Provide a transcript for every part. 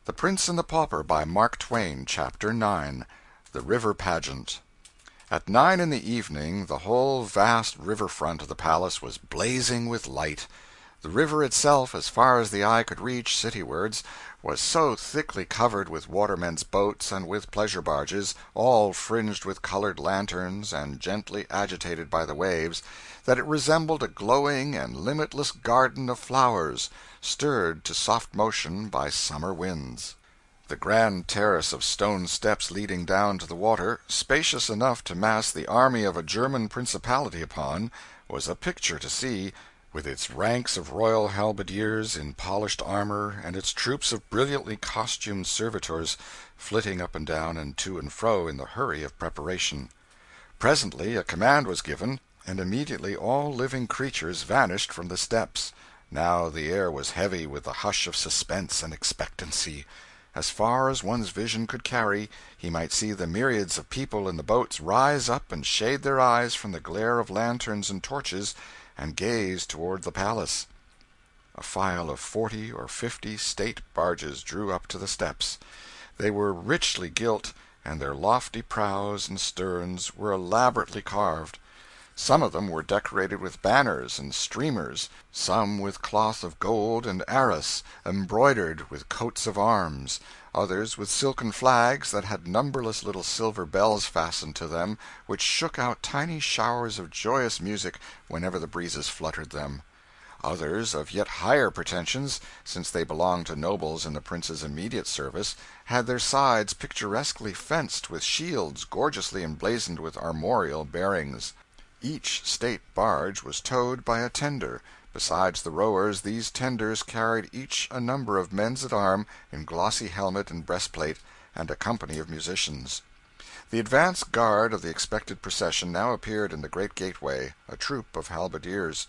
The Prince and the Pauper by Mark Twain. Chapter 9. The River Pageant. At 9 in the evening the whole vast river front of the palace was blazing with light. The river itself, as far as the eye could reach citywards, was so thickly covered with watermen's boats and with pleasure barges, all fringed with colored lanterns and gently agitated by the waves, that it resembled a glowing and limitless garden of flowers, stirred to soft motion by summer winds. The grand terrace of stone steps leading down to the water, spacious enough to mass the army of a German principality upon, was a picture to see, with its ranks of royal halberdiers in polished armor, and its troops of brilliantly costumed servitors flitting up and down and to and fro in the hurry of preparation. Presently a command was given, and immediately all living creatures vanished from the steps. Now the air was heavy with the hush of suspense and expectancy. As far as one's vision could carry, he might see the myriads of people in the boats rise up and shade their eyes from the glare of lanterns and torches, and gaze toward the palace. A file of 40 or 50 state barges drew up to the steps. They were richly gilt, and their lofty prows and sterns were elaborately carved. Some of them were decorated with banners and streamers, some with cloth of gold and arras, embroidered with coats of arms, others with silken flags that had numberless little silver bells fastened to them, which shook out tiny showers of joyous music whenever the breezes fluttered them. Others, of yet higher pretensions, since they belonged to nobles in the prince's immediate service, had their sides picturesquely fenced with shields gorgeously emblazoned with armorial bearings. Each state barge was towed by a tender. Besides the rowers, these tenders carried each a number of men-at-arms in glossy helmet and breastplate, and a company of musicians. The advance guard of the expected procession now appeared in the great gateway, a troop of halberdiers.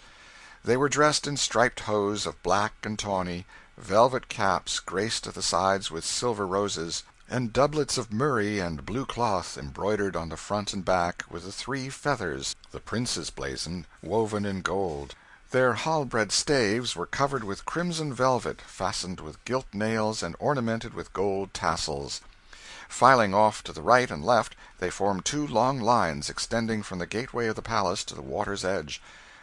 They were dressed in striped hose of black and tawny, velvet caps graced at the sides with silver roses, and doublets of murrey and blue cloth embroidered on the front and back with the 3 feathers, the prince's blazon, woven in gold. Their halberd staves were covered with crimson velvet, fastened with gilt nails and ornamented with gold tassels. Filing off to the right and left, they formed 2 long lines extending from the gateway of the palace to the water's edge.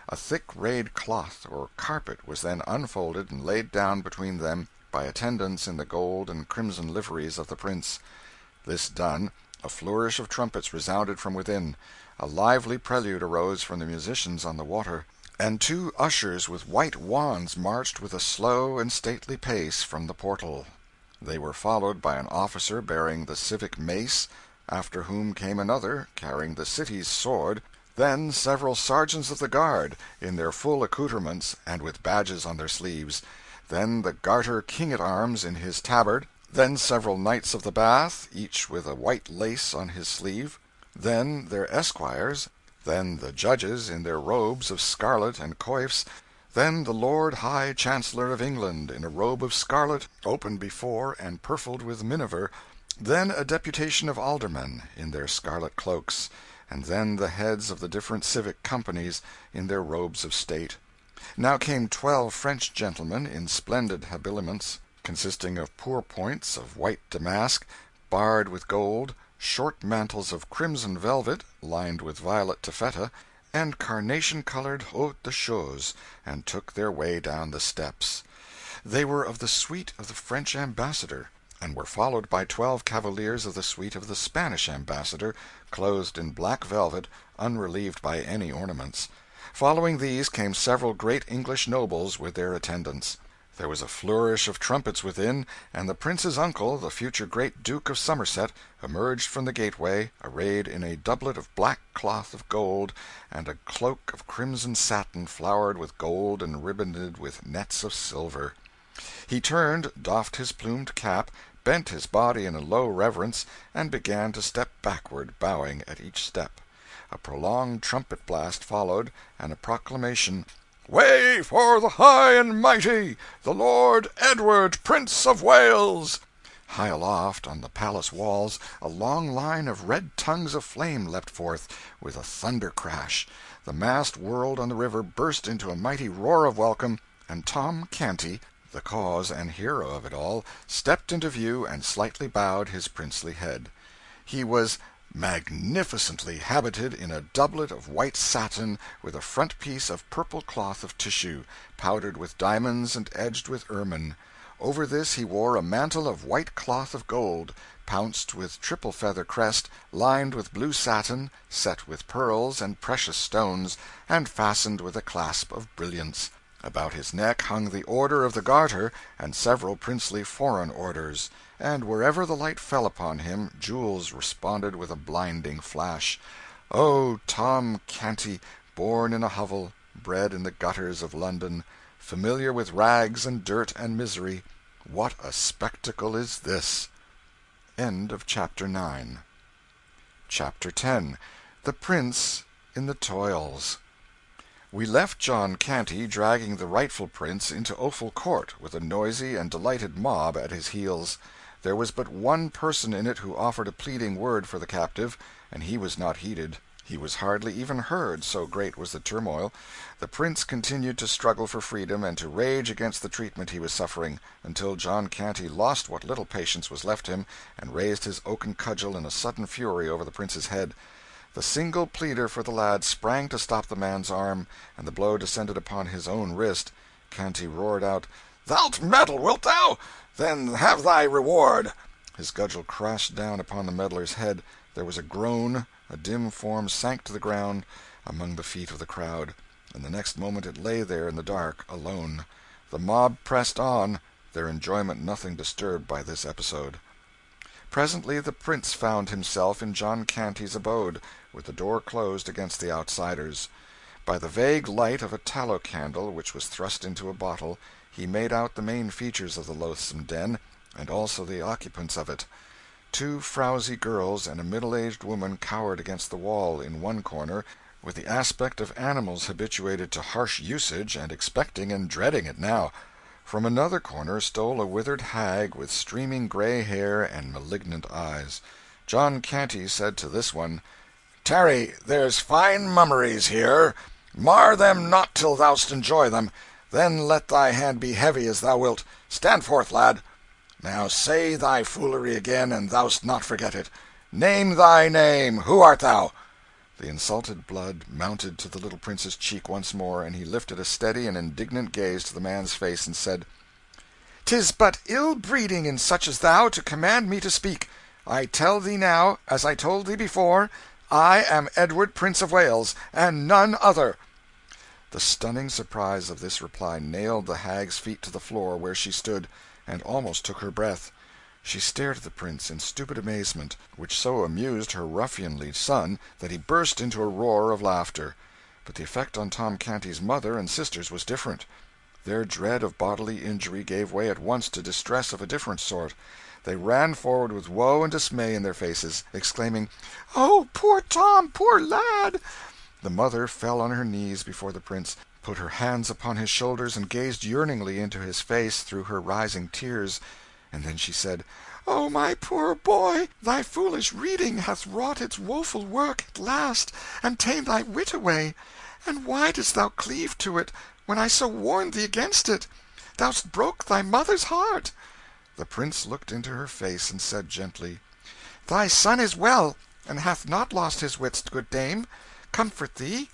A thick rayed cloth or carpet was then unfolded and laid down between them by attendants in the gold and crimson liveries of the prince. This done, a flourish of trumpets resounded from within, a lively prelude arose from the musicians on the water, and 2 ushers with white wands marched with a slow and stately pace from the portal. They were followed by an officer bearing the civic mace, after whom came another carrying the city's sword, then several sergeants of the guard, in their full accoutrements and with badges on their sleeves, then the Garter King-at-Arms in his tabard, then several Knights of the Bath, each with a white lace on his sleeve, then their esquires, then the judges in their robes of scarlet and coifs, then the Lord High Chancellor of England in a robe of scarlet, open before and purfled with miniver, then a deputation of aldermen in their scarlet cloaks, and then the heads of the different civic companies in their robes of state. Now came 12 French gentlemen in splendid habiliments, consisting of pourpoints of white damask, barred with gold, short mantles of crimson velvet, lined with violet taffeta, and carnation-colored haute de chausses, and took their way down the steps. They were of the suite of the French ambassador, and were followed by 12 cavaliers of the suite of the Spanish ambassador, clothed in black velvet, unrelieved by any ornaments. Following these came several great English nobles with their attendants. There was a flourish of trumpets within, and the prince's uncle, the future great Duke of Somerset, emerged from the gateway, arrayed in a doublet of black cloth of gold, and a cloak of crimson satin flowered with gold and ribboned with nets of silver. He turned, doffed his plumed cap, bent his body in a low reverence, and began to step backward, bowing at each step. A prolonged trumpet blast followed, and a proclamation, "Way for the high and mighty, the Lord Edward, Prince of Wales!" High aloft on the palace walls a long line of red tongues of flame leapt forth, with a thunder crash. The mast whirled on the river, burst into a mighty roar of welcome, and Tom Canty, The cause and hero of it all stepped into view and slightly bowed his princely head. He was magnificently habited in a doublet of white satin with a front piece of purple cloth of tissue, powdered with diamonds and edged with ermine. Over this he wore a mantle of white cloth of gold, pounced with triple feather crest, lined with blue satin, set with pearls and precious stones, and fastened with a clasp of brilliants. About his neck hung the Order of the Garter and several princely foreign orders, and wherever the light fell upon him jewels responded with a blinding flash. Oh, Tom Canty, born in a hovel, bred in the gutters of London, familiar with rags and dirt and misery, what a spectacle is this! End of Chapter 9. Chapter 10. The Prince in the Toils. We left John Canty dragging the rightful prince into Offal Court, with a noisy and delighted mob at his heels. There was but one person in it who offered a pleading word for the captive, and he was not heeded. He was hardly even heard, so great was the turmoil. The prince continued to struggle for freedom and to rage against the treatment he was suffering, until John Canty lost what little patience was left him, and raised his oaken cudgel in a sudden fury over the prince's head. The single pleader for the lad sprang to stop the man's arm, and the blow descended upon his own wrist. Canty roared out, "Thou'lt meddle, wilt thou? Then have thy reward!" His cudgel crashed down upon the meddler's head. There was a groan, a dim form sank to the ground among the feet of the crowd, and the next moment it lay there in the dark, alone. The mob pressed on, their enjoyment nothing disturbed by this episode. Presently the prince found himself in John Canty's abode, with the door closed against the outsiders. By the vague light of a tallow candle which was thrust into a bottle, he made out the main features of the loathsome den, and also the occupants of it. Two frowsy girls and a middle-aged woman cowered against the wall in one corner, with the aspect of animals habituated to harsh usage and expecting and dreading it now. From another corner stole a withered hag with streaming gray hair and malignant eyes. John Canty said to this one, "Tarry, there's fine mummeries here. Mar them not till thou'st enjoy them. Then let thy hand be heavy as thou wilt. Stand forth, lad. Now say thy foolery again, and thou'st not forget it. Name thy name. Who art thou?" The insulted blood mounted to the little prince's cheek once more, and he lifted a steady and indignant gaze to the man's face and said, "'Tis but ill-breeding in such as thou to command me to speak. I tell thee now, as I told thee before, I am Edward, Prince of Wales, and none other." The stunning surprise of this reply nailed the hag's feet to the floor where she stood, and almost took her breath. She stared at the prince in stupid amazement, which so amused her ruffianly son that he burst into a roar of laughter. But the effect on Tom Canty's mother and sisters was different. Their dread of bodily injury gave way at once to distress of a different sort. They ran forward with woe and dismay in their faces, exclaiming, "Oh, poor Tom, poor lad!" The mother fell on her knees before the prince, put her hands upon his shoulders, and gazed yearningly into his face through her rising tears. And then she said, "Oh, my poor boy, thy foolish reading hath wrought its woeful work at last, and ta'en thy wit away. And why didst thou cleave to it, when I so warned thee against it? Thou'st broke thy mother's heart." The prince looked into her face, and said gently, "Thy son is well, and hath not lost his wits, good dame. Comfort thee.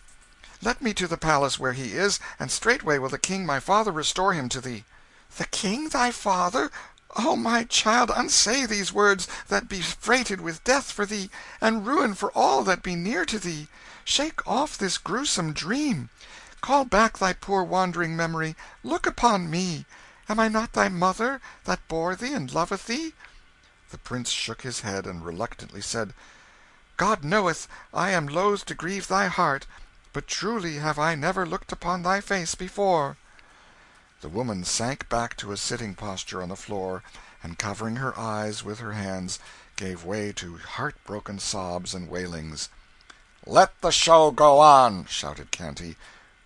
Let me to the palace where he is, and straightway will the king my father restore him to thee." "The king thy father? Oh, my child, unsay these words that be freighted with death for thee, and ruin for all that be near to thee. Shake off this gruesome dream. Call back thy poor wandering memory. Look upon me. Am I not thy mother, that bore thee and loveth thee?" The prince shook his head, and reluctantly said, "God knoweth I am loath to grieve thy heart, but truly have I never looked upon thy face before." The woman sank back to a sitting posture on the floor, and covering her eyes with her hands, gave way to heart-broken sobs and wailings. "Let the show go on!" shouted Canty.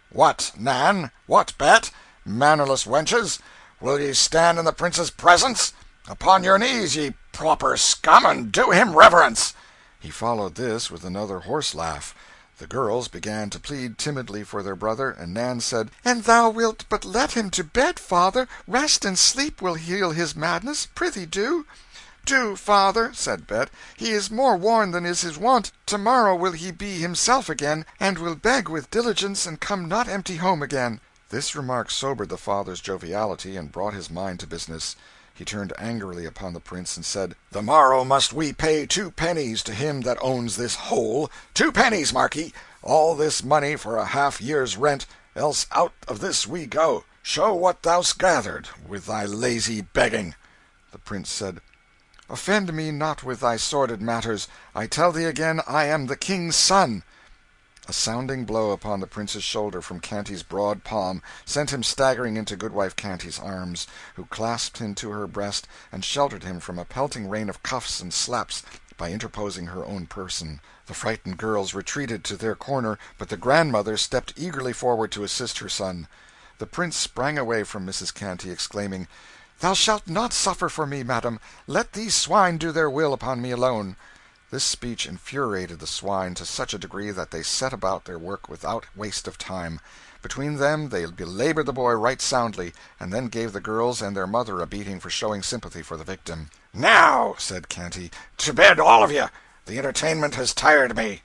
"What, Nan? What, Bet? Mannerless wenches! Will ye stand in the prince's presence? Upon your knees, ye pauper scum, and do him reverence!" He followed this with another horse laugh. The girls began to plead timidly for their brother, and Nan said, "An thou wilt but let him to bed, father, rest and sleep will heal his madness. Prithee do." "Do, father," said Bet. "He is more worn than is his wont. To-morrow will he be himself again, and will beg with diligence, and come not empty home again." This remark sobered the father's joviality, and brought his mind to business. He turned angrily upon the prince, and said, "The morrow must we pay 2 pennies to him that owns this hole. 2 pennies, mark ye! All this money for a half-year's rent, else out of this we go. Show what thou'st gathered, with thy lazy begging." The prince said, "Offend me not with thy sordid matters. I tell thee again, I am the king's son." A sounding blow upon the prince's shoulder from Canty's broad palm sent him staggering into Goodwife Canty's arms, who clasped him to her breast and sheltered him from a pelting rain of cuffs and slaps by interposing her own person. The frightened girls retreated to their corner, but the grandmother stepped eagerly forward to assist her son. The prince sprang away from Mrs. Canty, exclaiming, "Thou shalt not suffer for me, madam. Let these swine do their will upon me alone." This speech infuriated the swine to such a degree that they set about their work without waste of time. Between them they belabored the boy right soundly, and then gave the girls and their mother a beating for showing sympathy for the victim. "Now," said Canty, "to bed, all of you. The entertainment has tired me."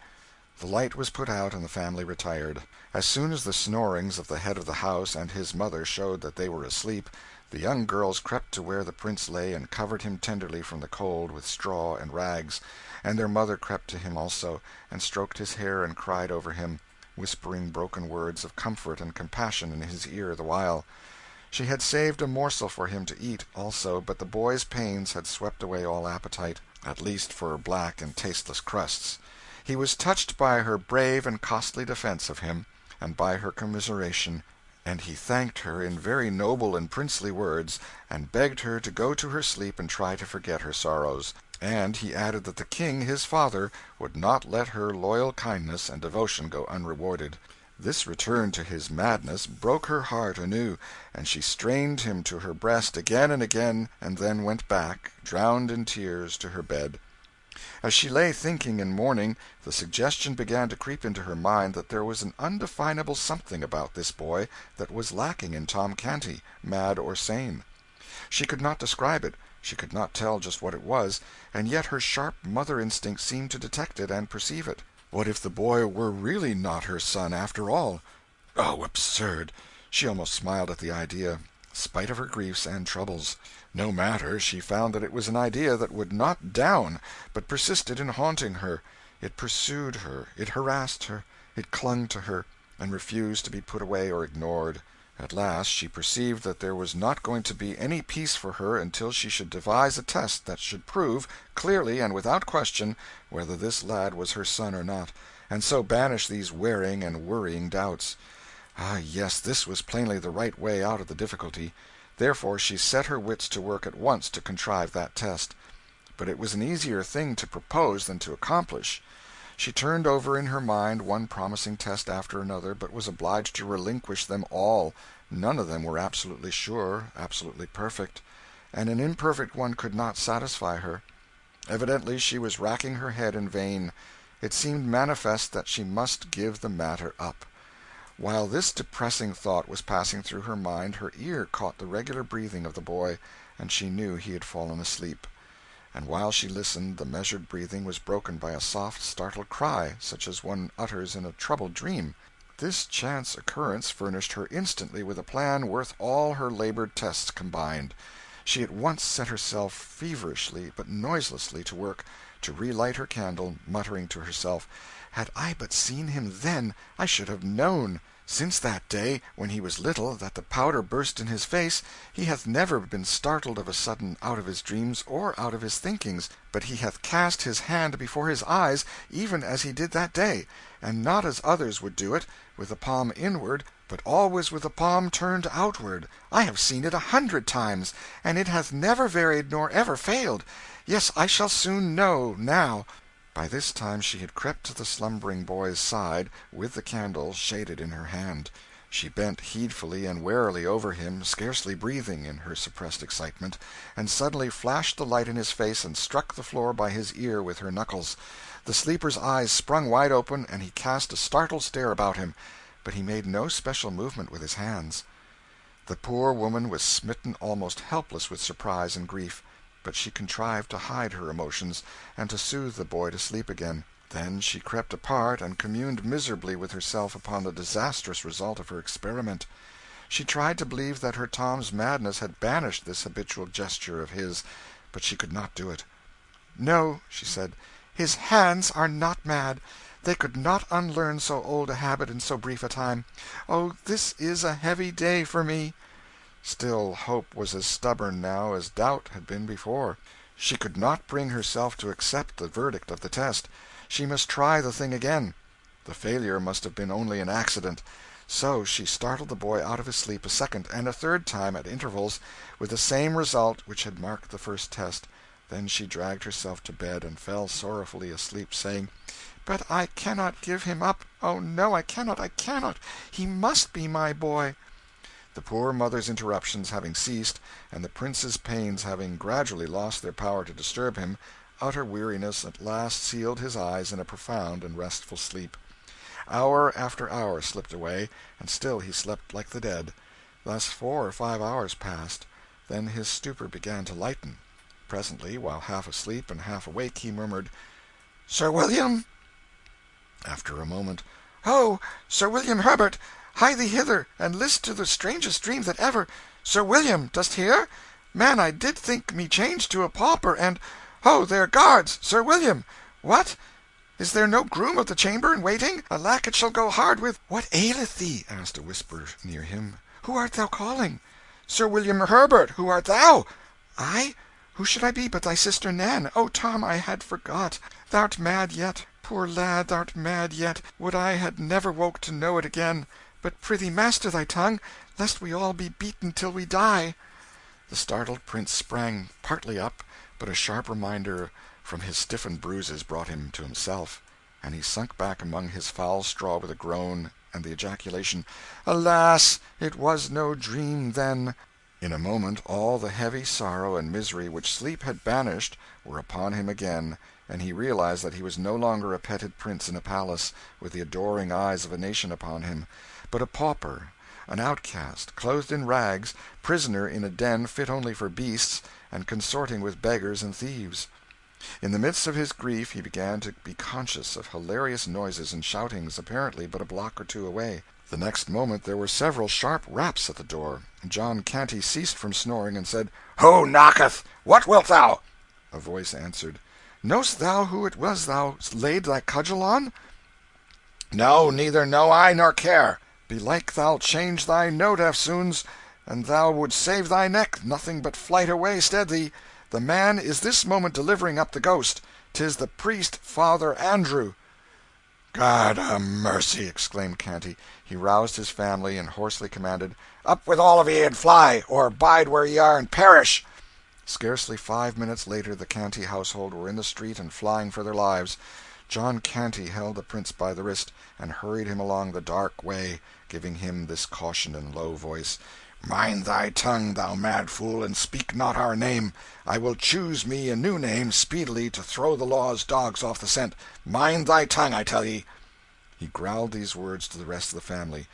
The light was put out, and the family retired. As soon as the snorings of the head of the house and his mother showed that they were asleep, the young girls crept to where the prince lay and covered him tenderly from the cold with straw and rags, and their mother crept to him also, and stroked his hair and cried over him, whispering broken words of comfort and compassion in his ear the while. She had saved a morsel for him to eat, also, but the boy's pains had swept away all appetite, at least for black and tasteless crusts. He was touched by her brave and costly defence of him, and by her commiseration, and he thanked her in very noble and princely words, and begged her to go to her sleep and try to forget her sorrows. And he added that the king, his father, would not let her loyal kindness and devotion go unrewarded. This return to his madness broke her heart anew, and she strained him to her breast again and again, and then went back, drowned in tears, to her bed. As she lay thinking and mourning, the suggestion began to creep into her mind that there was an undefinable something about this boy that was lacking in Tom Canty, mad or sane. She could not describe it, she could not tell just what it was, and yet her sharp mother instinct seemed to detect it and perceive it. What if the boy were really not her son, after all? Oh, absurd! She almost smiled at the idea, spite of her griefs and troubles. No matter, she found that it was an idea that would not down, but persisted in haunting her. It pursued her, it harassed her, it clung to her, and refused to be put away or ignored. At last she perceived that there was not going to be any peace for her until she should devise a test that should prove, clearly and without question, whether this lad was her son or not, and so banish these wearing and worrying doubts. Ah, yes, this was plainly the right way out of the difficulty. Therefore she set her wits to work at once to contrive that test. But it was an easier thing to propose than to accomplish. She turned over in her mind one promising test after another, but was obliged to relinquish them all. None of them were absolutely sure, absolutely perfect, and an imperfect one could not satisfy her. Evidently she was racking her head in vain. It seemed manifest that she must give the matter up. While this depressing thought was passing through her mind, her ear caught the regular breathing of the boy, and she knew he had fallen asleep. And while she listened, the measured breathing was broken by a soft, startled cry, such as one utters in a troubled dream. This chance occurrence furnished her instantly with a plan worth all her labored tests combined. She at once set herself feverishly but noiselessly to work to relight her candle, muttering to herself, "Had I but seen him then, I should have known. Since that day, when he was little, that the powder burst in his face, he hath never been startled of a sudden out of his dreams or out of his thinkings, but he hath cast his hand before his eyes, even as he did that day, and not as others would do it, with the palm inward, but always with the palm turned outward. I have seen it 100 times, and it hath never varied nor ever failed. Yes, I shall soon know, now." By this time she had crept to the slumbering boy's side, with the candle shaded in her hand. She bent heedfully and warily over him, scarcely breathing in her suppressed excitement, and suddenly flashed the light in his face and struck the floor by his ear with her knuckles. The sleeper's eyes sprung wide open, and he cast a startled stare about him, but he made no special movement with his hands. The poor woman was smitten almost helpless with surprise and grief, but she contrived to hide her emotions and to soothe the boy to sleep again. Then she crept apart and communed miserably with herself upon the disastrous result of her experiment. She tried to believe that her Tom's madness had banished this habitual gesture of his, but she could not do it. "No," she said, "his hands are not mad. They could not unlearn so old a habit in so brief a time. Oh, this is a heavy day for me." Still, hope was as stubborn now as doubt had been before. She could not bring herself to accept the verdict of the test. She must try the thing again. The failure must have been only an accident. So she startled the boy out of his sleep a second and a third time at intervals, with the same result which had marked the first test. Then she dragged herself to bed and fell sorrowfully asleep, saying, "But I cannot give him up. Oh, no, I cannot, I cannot. He must be my boy." The poor mother's interruptions having ceased, and the prince's pains having gradually lost their power to disturb him, utter weariness at last sealed his eyes in a profound and restful sleep. Hour after hour slipped away, and still he slept like the dead. Thus 4 or 5 hours passed. Then his stupor began to lighten. Presently, while half asleep and half awake, he murmured, "Sir William!" After a moment, "Ho, Sir William Herbert! Hie thee hither, and list to the strangest dream that ever. Sir William, dost hear? Man, I did think me changed to a pauper, and ho, there guards! Sir William! What? Is there no groom of the chamber in waiting? Alack, it shall go hard with—" "What aileth thee?" asked a whisper near him. "Who art thou calling?" "Sir William Herbert, who art thou?" "I? Who should I be but thy sister Nan? Oh, Tom, I had forgot. Thou'rt mad yet. Poor lad, thou'rt mad yet. Would I had never woke to know it again. But prithee master thy tongue, lest we all be beaten till we die." The startled prince sprang partly up, but a sharp reminder from his stiffened bruises brought him to himself, and he sunk back among his foul straw with a groan and the ejaculation, "Alas, it was no dream, then!" In a moment all the heavy sorrow and misery which sleep had banished were upon him again, and he realized that he was no longer a petted prince in a palace, with the adoring eyes of a nation upon him, but a pauper, an outcast, clothed in rags, prisoner in a den fit only for beasts, and consorting with beggars and thieves. In the midst of his grief he began to be conscious of hilarious noises and shoutings, apparently but a block or two away. The next moment there were several sharp raps at the door. John Canty ceased from snoring, and said, "Who knocketh? What wilt thou?" A voice answered, "Know'st thou who it was thou laid thy cudgel on?" "No, neither know I nor care." "Belike thou'lt change thy note eftsoons, and thou would save thy neck. Nothing but flight away stead thee. The man is this moment delivering up the ghost. 'Tis the priest, Father Andrew." "God a mercy!" exclaimed Canty. He roused his family, and hoarsely commanded, "Up with all of ye, and fly, or bide where ye are and perish." Scarcely 5 minutes later the Canty household were in the street and flying for their lives. John Canty held the prince by the wrist, and hurried him along the dark way, giving him this caution in low voice, "Mind thy tongue, thou mad fool, and speak not our name. I will choose me a new name speedily to throw the law's dogs off the scent. Mind thy tongue, I tell ye." He growled these words to the rest of the family,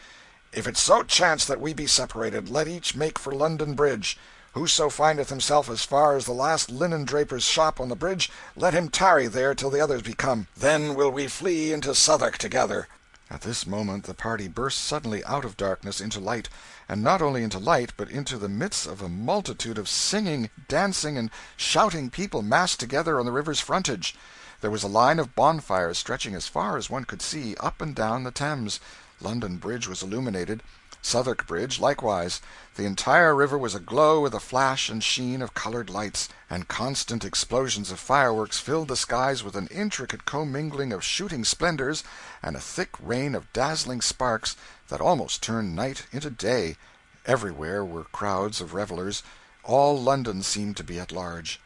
"If it so chance that we be separated, let each make for London Bridge. Whoso findeth himself as far as the last linen draper's shop on the bridge, let him tarry there till the others be come. Then will we flee into Southwark together." At this moment the party burst suddenly out of darkness into light, and not only into light, but into the midst of a multitude of singing, dancing, and shouting people massed together on the river's frontage. There was a line of bonfires stretching as far as one could see, up and down the Thames. London Bridge was illuminated, Southwark Bridge likewise. The entire river was aglow with the flash and sheen of colored lights, and constant explosions of fireworks filled the skies with an intricate commingling of shooting splendors and a thick rain of dazzling sparks that almost turned night into day. Everywhere were crowds of revellers. All London seemed to be at large.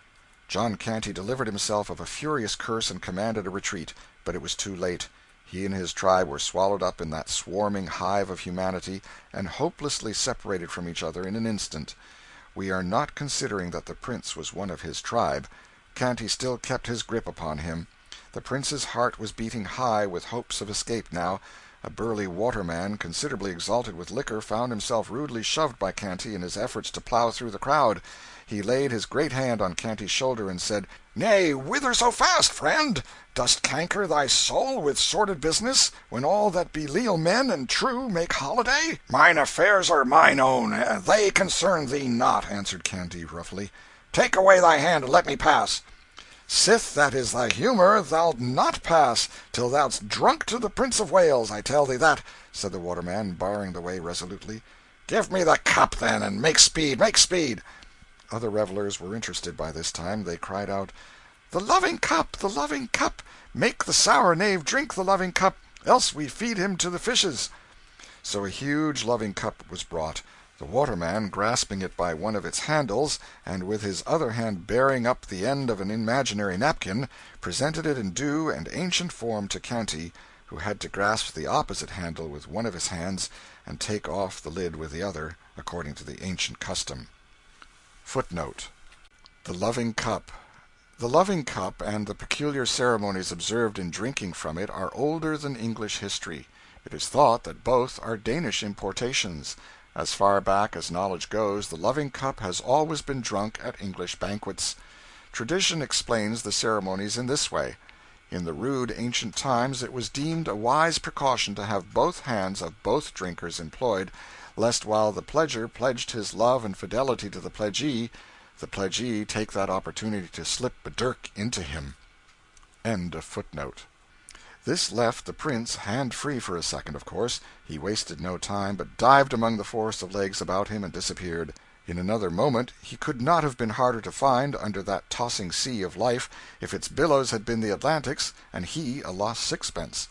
John Canty delivered himself of a furious curse and commanded a retreat, but it was too late. He and his tribe were swallowed up in that swarming hive of humanity, and hopelessly separated from each other in an instant. We are not considering that the prince was one of his tribe. Canty still kept his grip upon him. The prince's heart was beating high with hopes of escape now. A burly waterman, considerably exalted with liquor, found himself rudely shoved by Canty in his efforts to plough through the crowd. He laid his great hand on Canty's shoulder and said, "Nay, whither so fast, friend? Dost canker thy soul with sordid business, when all that be leal men and true make holiday?" "Mine affairs are mine own, they concern thee not," answered Canty, roughly. "Take away thy hand and let me pass." "Sith that is thy humour, thou'lt not pass till thou'st drunk to the Prince of Wales, I tell thee that," said the waterman, barring the way resolutely. "Give me the cup, then, and make speed, make speed." Other revellers were interested by this time. They cried out, "The loving cup, the loving cup! Make the sour knave drink the loving cup, else we feed him to the fishes." So a huge loving cup was brought. The waterman, grasping it by one of its handles, and with his other hand bearing up the end of an imaginary napkin, presented it in due and ancient form to Canty, who had to grasp the opposite handle with one of his hands and take off the lid with the other, according to the ancient custom. Footnote: The loving cup. The loving cup and the peculiar ceremonies observed in drinking from it are older than English history. It is thought that both are Danish importations. As far back as knowledge goes, the loving cup has always been drunk at English banquets. Tradition explains the ceremonies in this way. In the rude ancient times it was deemed a wise precaution to have both hands of both drinkers employed, lest while the pledger pledged his love and fidelity to the pledgee take that opportunity to slip a dirk into him. End of footnote. This left the prince hand-free for a second, of course. He wasted no time, but dived among the forest of legs about him and disappeared. In another moment he could not have been harder to find, under that tossing sea of life, if its billows had been the Atlantic's, and he a lost sixpence.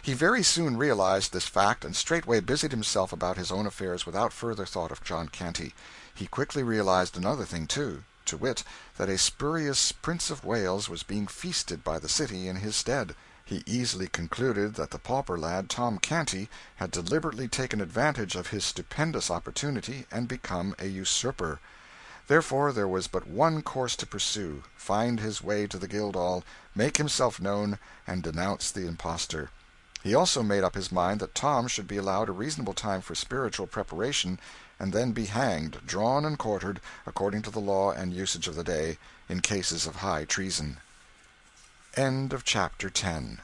He very soon realized this fact, and straightway busied himself about his own affairs without further thought of John Canty. He quickly realized another thing, too, to wit, that a spurious Prince of Wales was being feasted by the city in his stead. He easily concluded that the pauper lad, Tom Canty, had deliberately taken advantage of his stupendous opportunity and become a usurper. Therefore there was but one course to pursue: find his way to the Guildhall, make himself known, and denounce the impostor. He also made up his mind that Tom should be allowed a reasonable time for spiritual preparation, and then be hanged, drawn and quartered, according to the law and usage of the day, in cases of high treason. End of chapter 10.